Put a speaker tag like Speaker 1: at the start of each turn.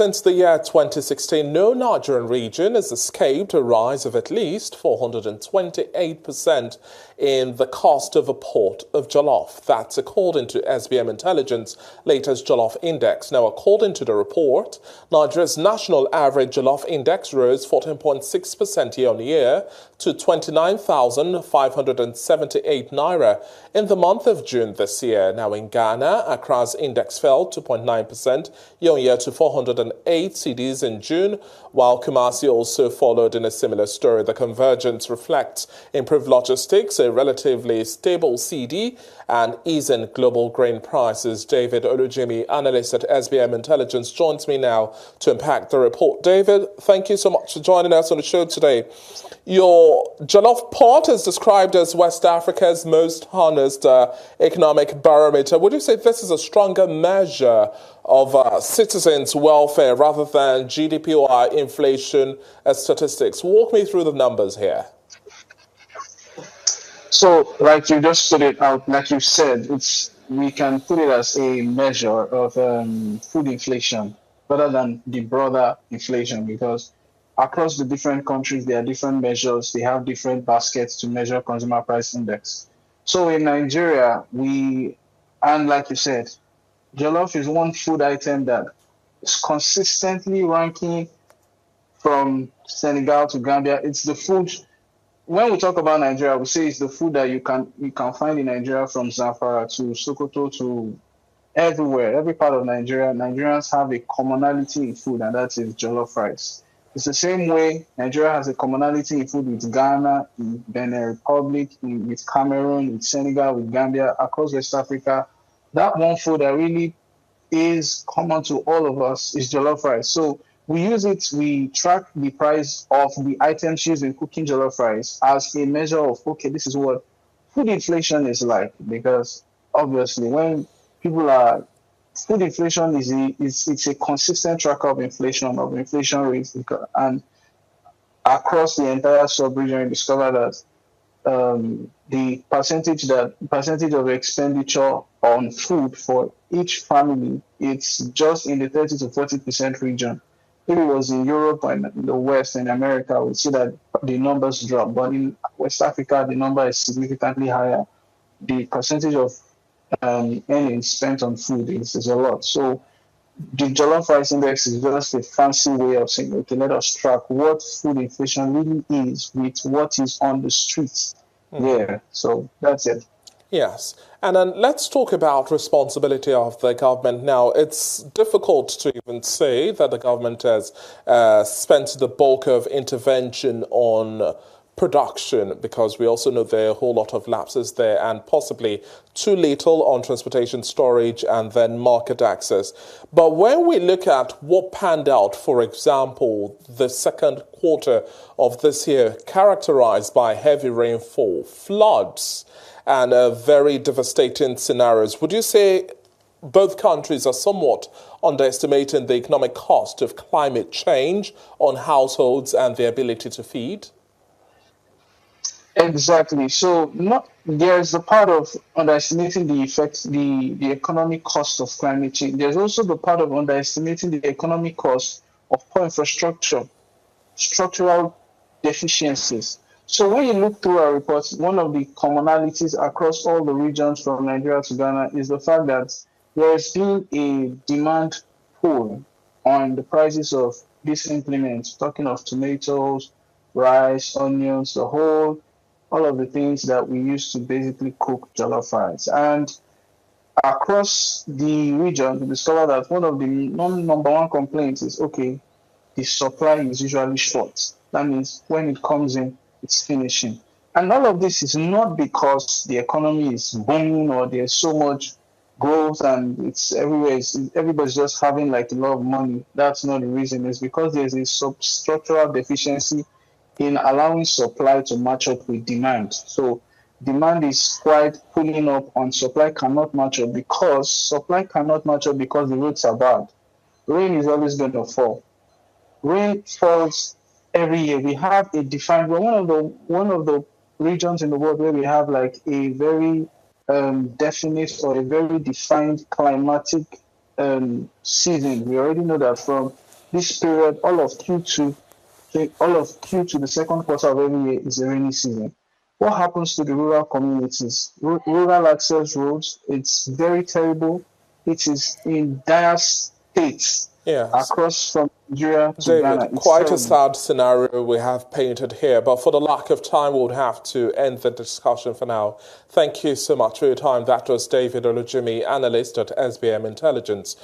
Speaker 1: Since the year 2016, no Nigerian region has escaped a rise of at least 428% in the cost of a pot of jollof. That's according to SBM Intelligence latest Jollof Index. Now, according to the report, Nigeria's national average jollof index rose 14.6% year-on-year to 29,578 naira in the month of June this year. Now, in Ghana, Accra's index fell 2.9% year-on-year to 408 cedis in June, while Kumasi also followed in a similar story. The convergence reflects improved logistics, a relatively stable CD, and ease in global grain prices. David Olujinmi, analyst at SBM Intelligence, joins me now to unpack the report. David, thank you so much for joining us on the show today. Your jollof pot is described as West Africa's most honest economic barometer. Would you say this is a stronger measure of citizens' welfare rather than GDP or inflation statistics? Walk me through the numbers here.
Speaker 2: So, like you just put it out, like you said, we can put it as a measure of food inflation rather than the broader inflation, because across the different countries, there are different measures. They have different baskets to measure consumer price index. So in Nigeria, and like you said, jollof is one food item that is consistently ranking from Senegal to Gambia. It's the food. When we talk about Nigeria, we say it's the food that you can find in Nigeria, from Zamfara to Sokoto to everywhere, every part of Nigeria. Nigerians have a commonality in food, and that is jollof rice. It's the same way Nigeria has a commonality in food with Ghana, in Benin Republic, with Cameroon, with Senegal, with Gambia, across West Africa. That one food that really is common to all of us is jollof rice. So we track the price of the items used in cooking jollof rice as a measure of, okay, this is what food inflation is like. Because obviously when food inflation it's a consistent tracker of inflation rates, and across the entire sub-region, we discover that the percentage of expenditure on food for each family, it's just in the 30 to 40% region. If it was in Europe and in the West and America, we'd see that the numbers drop. But in West Africa, the number is significantly higher. The percentage of earnings spent on food is a lot. So the jollof rice index is just a fancy way of saying, okay, let us track what food inflation really is with what is on the streets. Yeah, so that's it.
Speaker 1: Yes. And then let's talk about responsibility of the government. Now, it's difficult to even say that the government has spent the bulk of intervention on production, because we also know there are a whole lot of lapses there, and possibly too little on transportation, storage, and then market access. But when we look at what panned out, for example, the second quarter of this year, characterized by heavy rainfall, floods, and very devastating scenarios, would you say both countries are somewhat underestimating the economic cost of climate change on households and their ability to feed?
Speaker 2: Exactly. So there's the part of underestimating the effects, the economic cost of climate change. There's also the part of underestimating the economic cost of poor infrastructure, structural deficiencies. So when you look through our reports, one of the commonalities across all the regions from Nigeria to Ghana is the fact that there has been a demand pull on the prices of these implements, talking of tomatoes, rice, onions, all of the things that we use to basically cook jollof rice. And across the region, we discover that one of the number one complaints is, okay, the supply is usually short. That means when it comes in, it's finishing. And all of this is not because the economy is booming or there's so much growth and it's everywhere. Everybody's just having like a lot of money. That's not the reason. It's because there's a structural deficiency in allowing supply to match up with demand. So demand is quite pulling up and supply cannot match up because the roads are bad. Rain is always going to fall. Rain falls every year. We have a defined, we're one of the regions in the world where we have like a very definite or a very defined climatic season. We already know that from this period, all of Q2, the second quarter of every year is a rainy season. What happens to the rural communities? Rural access roads, it's very terrible. It is in dire states
Speaker 1: Yes.
Speaker 2: across from Nigeria to Ghana.
Speaker 1: David,
Speaker 2: It's
Speaker 1: quite a
Speaker 2: terrible.
Speaker 1: sad scenario we have painted here, but for the lack of time, we would have to end the discussion for now. Thank you so much for your time. That was David Olujinmi, analyst at SBM Intelligence.